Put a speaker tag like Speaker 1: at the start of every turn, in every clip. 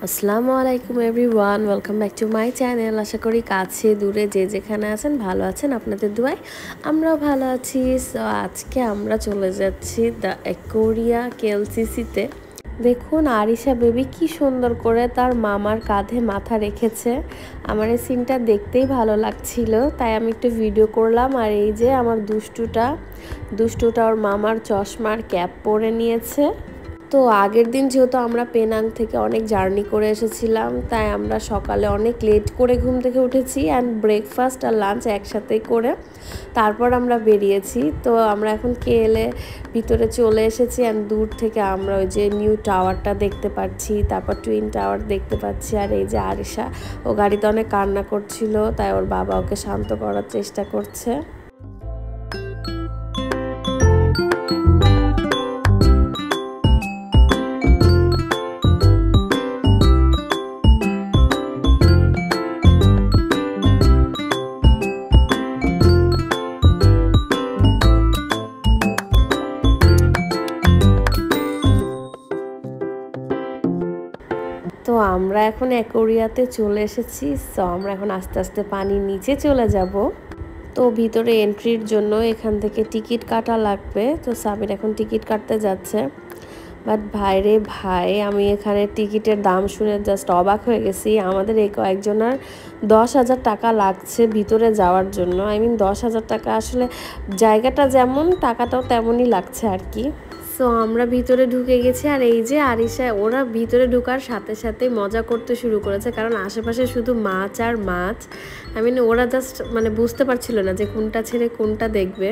Speaker 1: আসসালামু আলাইকুম everyone, welcome back to my channel. আশা করি কাছে দূরে যে যেখানে আছেন ভালো আছেন, আপনাদের দোয়ায় আমরাও ভালো আছি। সো আজকে আমরা চলে যাচ্ছি দ্য অ্যাকোরিয়া কেএলসিসিতে। দেখুন আরিশা বেবি কি সুন্দর করে তার মামার কাঁধে মাথা রেখেছে। আমার এই সিনটা দেখতেই ভালো লাগছিল, তাই আমি একটু ভিডিও করলাম। আর এই যে আমার দুষ্টুটা ওর মামার চশমার ক্যাপ পরে নিয়েছে। তো আগের দিন যেহেতু আমরা পেনাং থেকে অনেক জার্নি করে এসেছিলাম, তাই আমরা সকালে অনেক লেট করে ঘুম থেকে উঠেছি অ্যান্ড ব্রেকফাস্ট আর লাঞ্চ একসাথেই করে তারপর আমরা বেরিয়েছি। তো আমরা এখন কেএলএ ভিতরে চলে এসেছি অ্যান্ড দূর থেকে আমরা ওই যে নিউ টাওয়ারটা দেখতে পাচ্ছি, তারপর টুইন টাওয়ার দেখতে পাচ্ছি। আর এই যে আরিশা, ও গাড়িতে অনেক কান্না করছিল, তাই ওর বাবা ওকে শান্ত করার চেষ্টা করছে। তো আমরা এখন অ্যাকোরিয়াতে চলে এসেছি। সো আমরা এখন আস্তে আস্তে পানির নিচে চলে যাব। তো ভিতরে এন্ট্রির জন্য এখান থেকে টিকিট কাটা লাগবে। তো সাবির এখন টিকিট কাটতে যাচ্ছে। বাট ভাই রে ভাই, আমি এখানে টিকিটের দাম শুনে জাস্ট অবাক হয়ে গেছি। আমাদের এই কয়েকজনের 10,000 টাকা লাগছে ভিতরে যাওয়ার জন্য। 10,000 টাকা, আসলে জায়গাটা যেমন টাকাটাও তেমনই লাগছে আর কি। সো আমরা ভিতরে ঢুকে গেছি। আর এই যে আরিশা, ওরা ভিতরে ঢোকার সাথে সাথে মজা করতে শুরু করেছে, কারণ আশেপাশে শুধু মাছ আর মাছ। ওরা জাস্ট বুঝতে পারছিল না যে কোনটা ছেড়ে কোনটা দেখবে।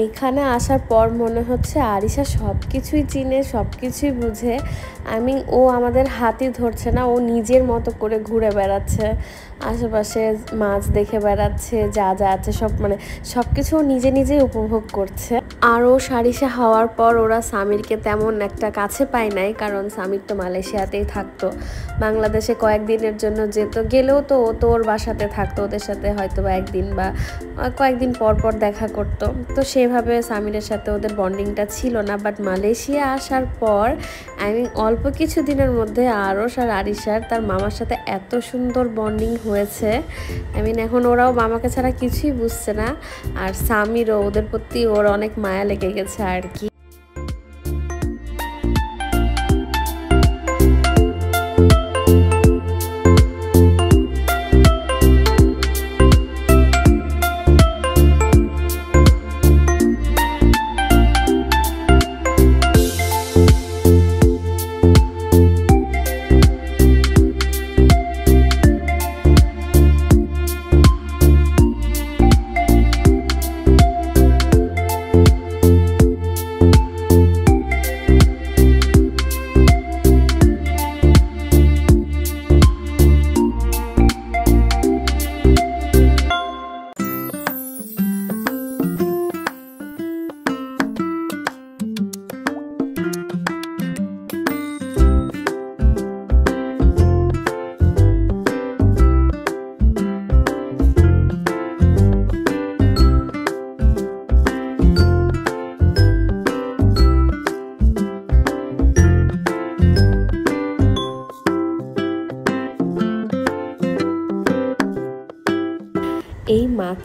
Speaker 1: এইখানে আসার পর মনে হচ্ছে আরিশা সব কিছুই চিনে, সব কিছুই বুঝে। ও আমাদের হাতই ধরছে না, ও নিজের মতো করে ঘুরে বেড়াচ্ছে, আশেপাশে মাছ দেখে বেড়াচ্ছে, যা যা আছে সব কিছু ও নিজে নিজেই উপভোগ করছে। আর ও সারিশা হওয়ার পর ওরা সামিরকে তেমন একটা কাছে পায় নাই, কারণ সামির তো মালয়েশিয়াতেই থাকতো। বাংলাদেশে কয়েকদিনের জন্য গেলেও তো ও তো ওর বাসাতে থাকতো, ওদের সাথে হয়তো বা একদিন বা কয়েকদিন পর পর দেখা করতো। তো সেভাবে সামিরের সাথে ওদের বন্ডিংটা ছিল না। বাট মালয়েশিয়া আসার পর অল্প কিছু দিনের মধ্যে আরশ আর আরিশার তার মামার সাথে এত সুন্দর বন্ডিং হয়েছে। এখন ওরাও মামাকে ছাড়া কিছুই বুঝছে না। আর সামিরও, ওদের প্রতি ওর অনেক মায়া লেগে গেছে আর কি।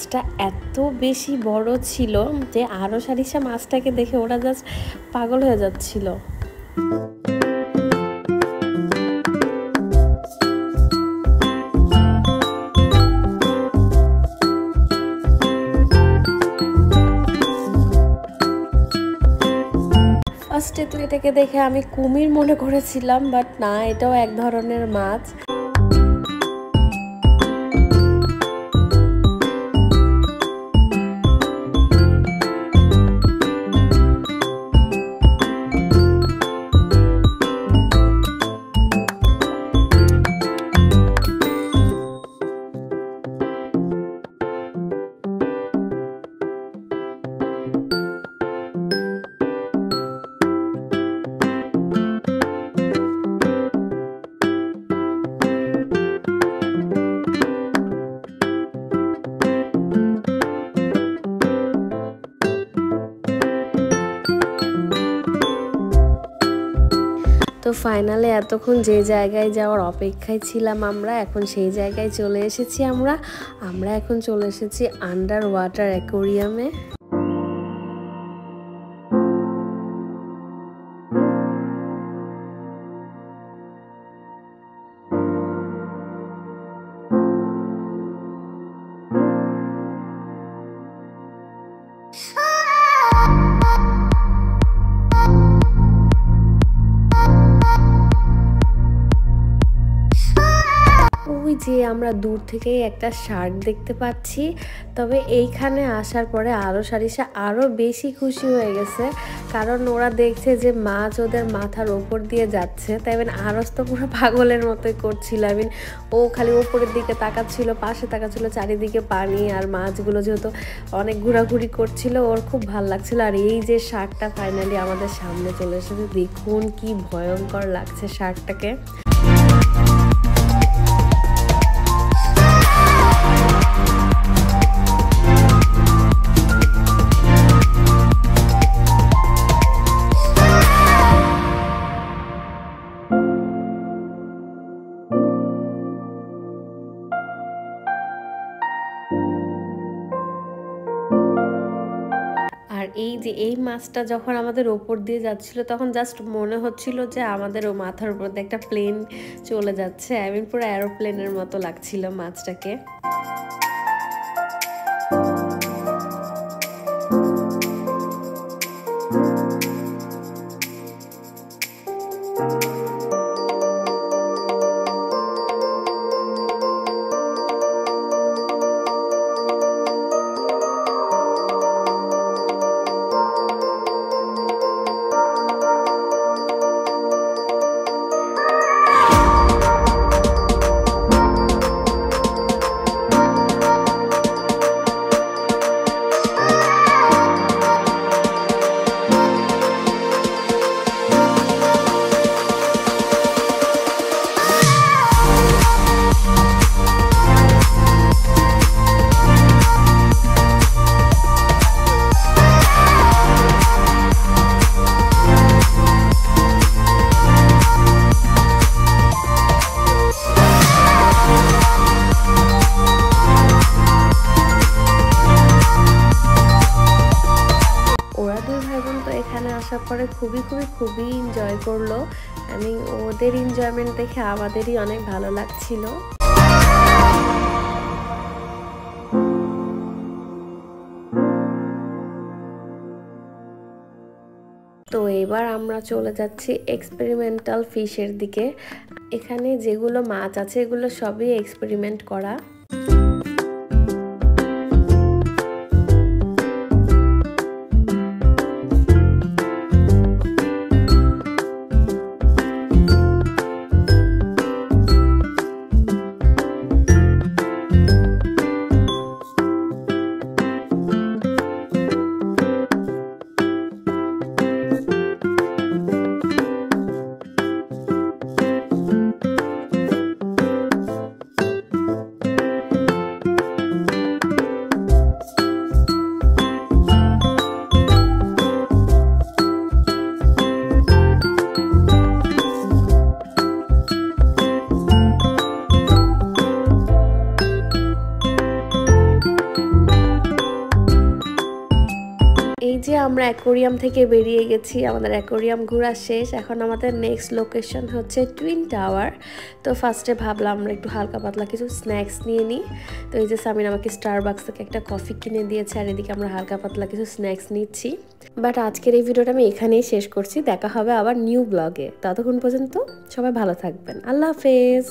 Speaker 1: মাছটা এত বেশি বড় ছিল যে আরও সারিসা মাছটাকে দেখে ওরা জাস্ট পাগল হয়ে যাচ্ছিল। ফার্স্টে তো এটাকে দেখে আমি কুমির মনে করেছিলাম, বাট না, এটাও এক ধরনের মাছ। তো ফাইনালে এতক্ষণ যে জায়গায় যাওয়ার অপেক্ষায় ছিলাম আমরা, এখন সেই জায়গায় চলে এসেছি। আমরা এখন চলে এসেছি আন্ডার ওয়াটার অ্যাকোরিয়ামে। ওই যে আমরা দূর থেকেই একটা শার্ক দেখতে পাচ্ছি। তবে এইখানে আসার পরে আরও সারিসা আরও বেশি খুশি হয়ে গেছে, কারণ ওরা দেখছে যে মাছ ওদের মাথার ওপর দিয়ে যাচ্ছে। তাই আরস তো পুরো পাগলের মতোই করছিল। ও খালি ওপরের দিকে তাকাচ্ছিল, পাশে তাকাচ্ছিল, চারিদিকে পানি আর মাছগুলো যেহেতু অনেক ঘোরাঘুরি করছিল, ওর খুব ভালো লাগছিল। আর এই যে শার্কটা ফাইনালি আমাদের সামনে চলে এসেছে, দেখুন কি ভয়ঙ্কর লাগছে শার্কটাকে। আর এই যে এই মাছটা যখন আমাদের ওপর দিয়ে যাচ্ছিল, তখন জাস্ট মনে হচ্ছিল যে আমাদের ও মাথার উপর দিয়ে একটা প্লেন চলে যাচ্ছে। পুরো এরোপ্লেনের মতো লাগছিল মাছটাকে। আসার পরে খুবই এনজয় করলো। ওদের এনজয়মেন্ট দেখে আমাদেরই অনেক ভালো লাগছিল। তো এবার আমরা চলে যাচ্ছি এক্সপেরিমেন্টাল ফিশের দিকে। এখানে যেগুলো মাছ আছে এগুলো সবই এক্সপেরিমেন্ট করা। আমরা অ্যাকোরিয়াম থেকে বেরিয়ে গেছি, আমাদের অ্যাকোরিয়াম ঘোরা শেষ। এখন আমাদের নেক্সট লোকেশন হচ্ছে টুইন টাওয়ার। তো ফার্স্টে ভাবলাম আমরা একটু হালকা পাতলা কিছু স্ন্যাক্স নিয়ে নিই। তো এই যে সামিন আমাকে স্টারবাক্স থেকে একটা কফি কিনে দিয়েছে, আর এদিকে আমরা হালকা পাতলা কিছু স্ন্যাক্স নিচ্ছি। বাট আজকের এই ভিডিওটা আমি এখানেই শেষ করছি, দেখা হবে আবার নিউ ব্লগে। ততক্ষণ পর্যন্ত সবাই ভালো থাকবেন, আল্লাহ হাফেজ।